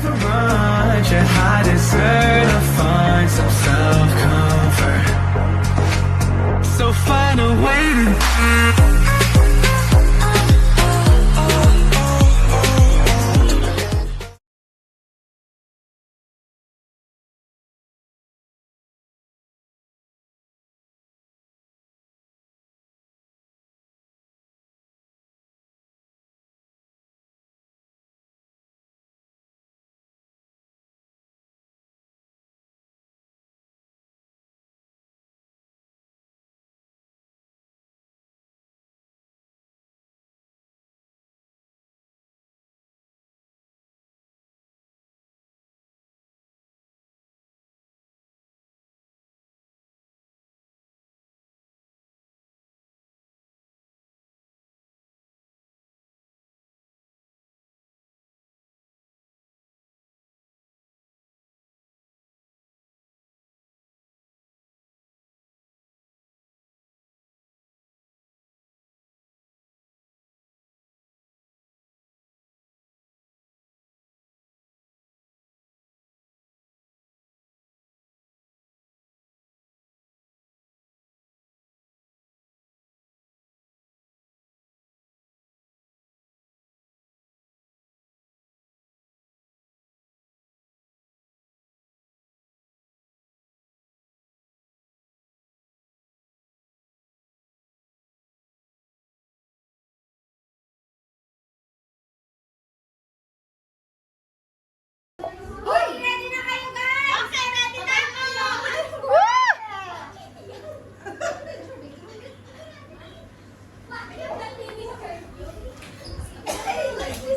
for lunch, and I deserve to find some self-comfort. So find a way to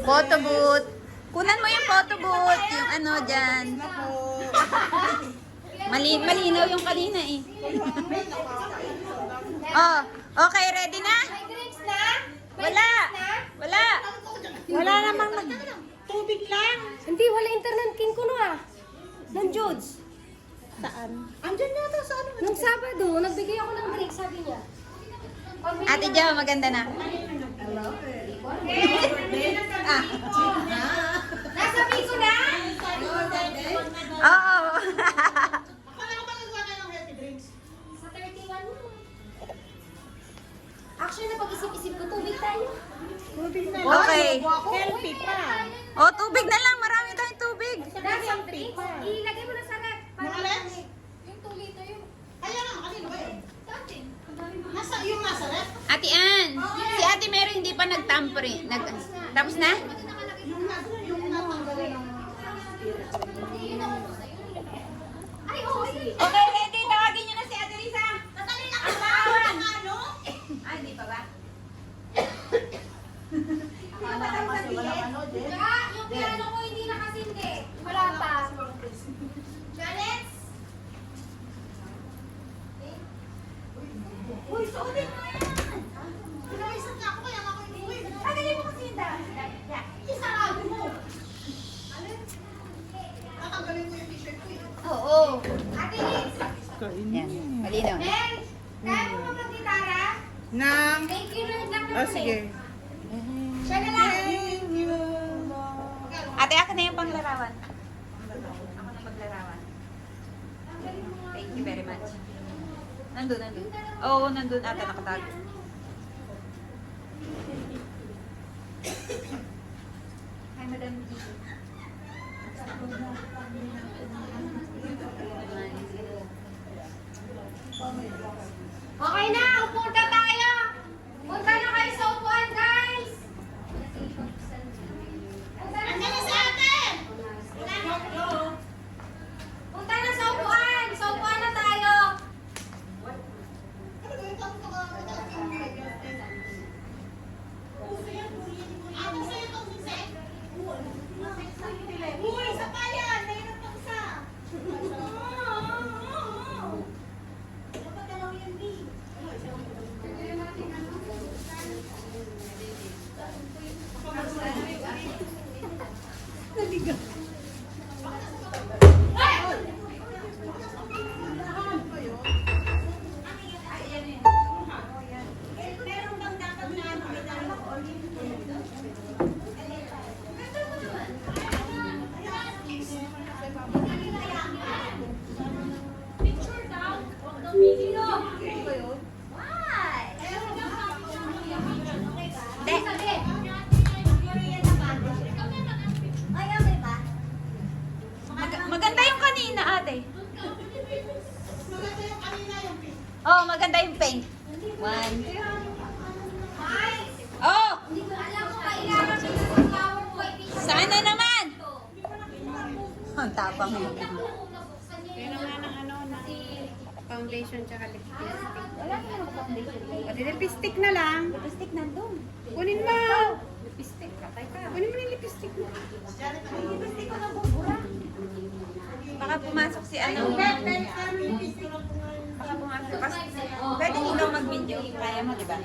photo booth. Kunan mo yung photo booth. Yung ano dyan. Malinaw yung kanina eh. Oh, okay, ready na? Wala. Wala. Wala namang tubig lang. Hindi, wala internet king ko no ah. Ng Jodes. Saan? Andyan yata sa ano. Nung Sabado, nagbigay ako ng break, sabi niya. Ate Jo, maganda na. Nasabi ko na! Oo. Sa 31 mo. Actually, napag-isip-isip ko, tubig tayo. Tubig na lang. Okay. Healthy pa. Oh, tubig na lang. Marami tayong tubig. Dapat drinks, ilagay mo na sa rep. Makalas? Yung 2 liter yung... Kaya nga, kanino ba yun? Sa atin. Yung nasa ref? Ate Ann, si Ate Mary hindi pa nagtampere. Tapos na? Yung natanggalin ng... Ay, oo, yun. Okay, ready. Tawagin nyo na si Ate Risa. Natali na Ang ka bawal. ano? Ah, hindi pa ba? Yung piano ko hindi nakasindi. Wala pa. Janet? Uy, suotin mo yan! Pinawisan niya ako, kaya ako inuwi. Tagalin mo kasi yung Isarado mo! Tatanggalin mo yung t-shirt ko eh. Oo. Ate Liz, Yan, malinaw. Mel, kaya mo ba mag-gitara? Nang... Thank you Lord lang Ah, sige. Siya na lang. Thank you. Ate, ako na yung panglarawan. Ako na maglarawan. Thank you very much. Nandun. Oo, nandun ata nakatago. Hi, Madam G. Okay na, upunta tayo. Punta na kayo sa upuan, guys. Andiyan na si ate. Punta na sa upuan. Sa upuan na tayo. Uy, sa bayan! Mayroon pang isa! Dapat dalaw yan, B. Meron bang dapat na ano, may dalawa o ate. Maganda yung kanina yung pink. Oh, maganda yung pink. 1. Oh! Alam mo, kailangan ko yung PowerPoint. Sana naman! Ang tapang mo. Meron nga ng ano na foundation tsaka lipstick. Wala naman ang foundation. Pati lipstick na lang. Lipstick nandun. Kunin mo. Lipstick, patay ka. Kunin mo na yung lipstick mo. Lipstick ko nabubura. Baka pumasok si ano. Baka pumasok. Pwede ikaw mag-video. Kaya mo, di ba?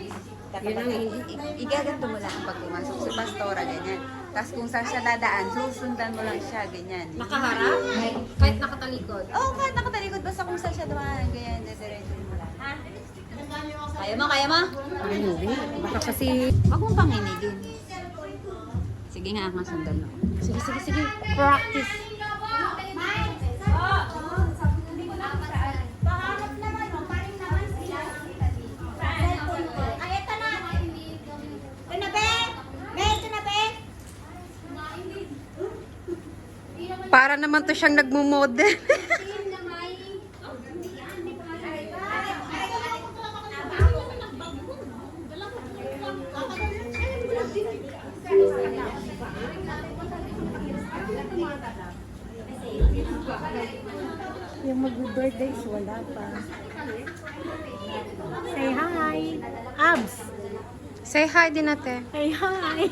Dapat igaganto mo lang pag pumasok si Pastora, ganyan. Tapos kung saan siya dadaan, susundan mo lang siya, ganyan. Nakaharap? Kahit nakatalikod. Oo, kahit nakatalikod, basta kung saan siya dumaan, ganyan, diretso mo lang. Ha? Kaya mo, kaya mo? Hindi. Baka kasi... Huwag mong panginigin. Sige nga, kasundan mo. Sige, sige, sige. Practice. Paharap naman, no? Paring naman sila. Cellphone ko. Ay, ito na. Ito na, be. Be, ito na, be. Para naman to siyang nagmo-model. Yung mag-birthdays, wala pa. Say hi. Abs. Say hi din ate. Say hi.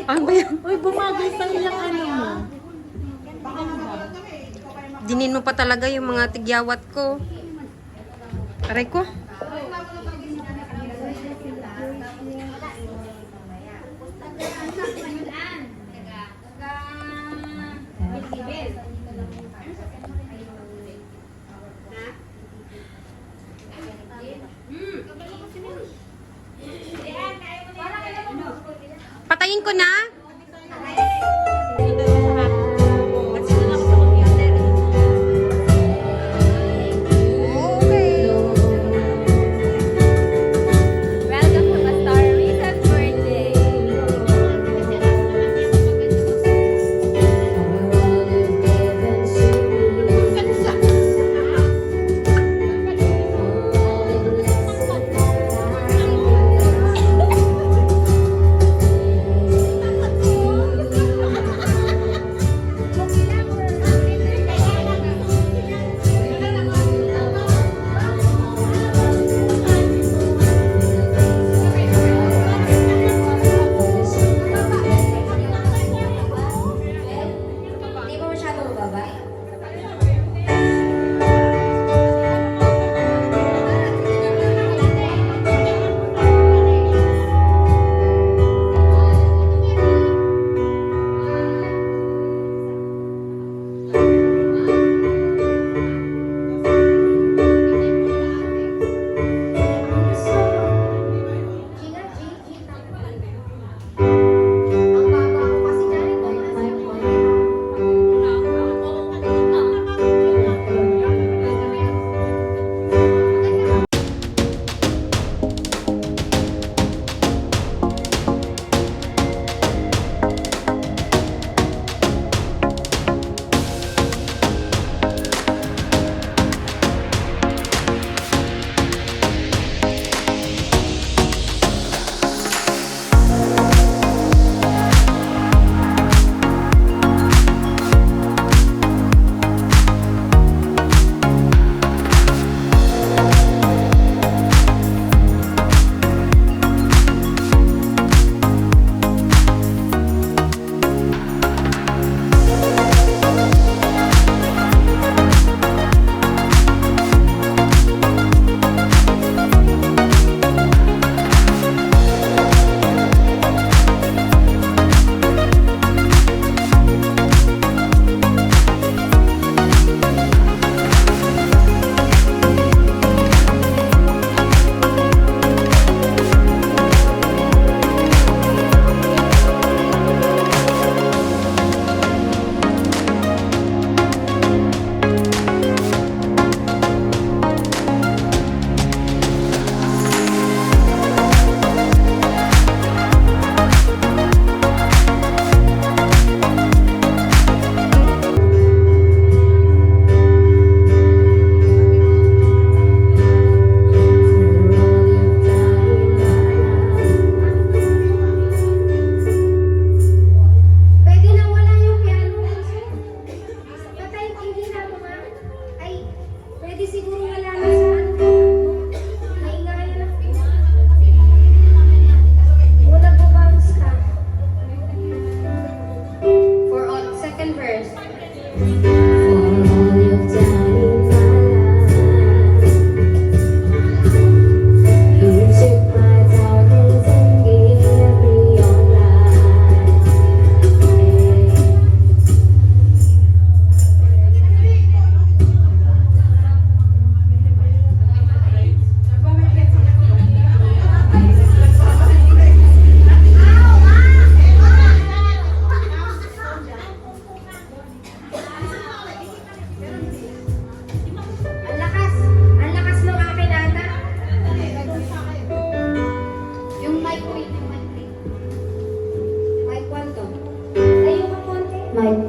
Ano ba yan? Uy, bumagay sa ilang ano mo. Dinin mo pa talaga yung mga tigyawat ko. Aray ko. Patayin ko na? Welcome to Pastor Riza's birthday. my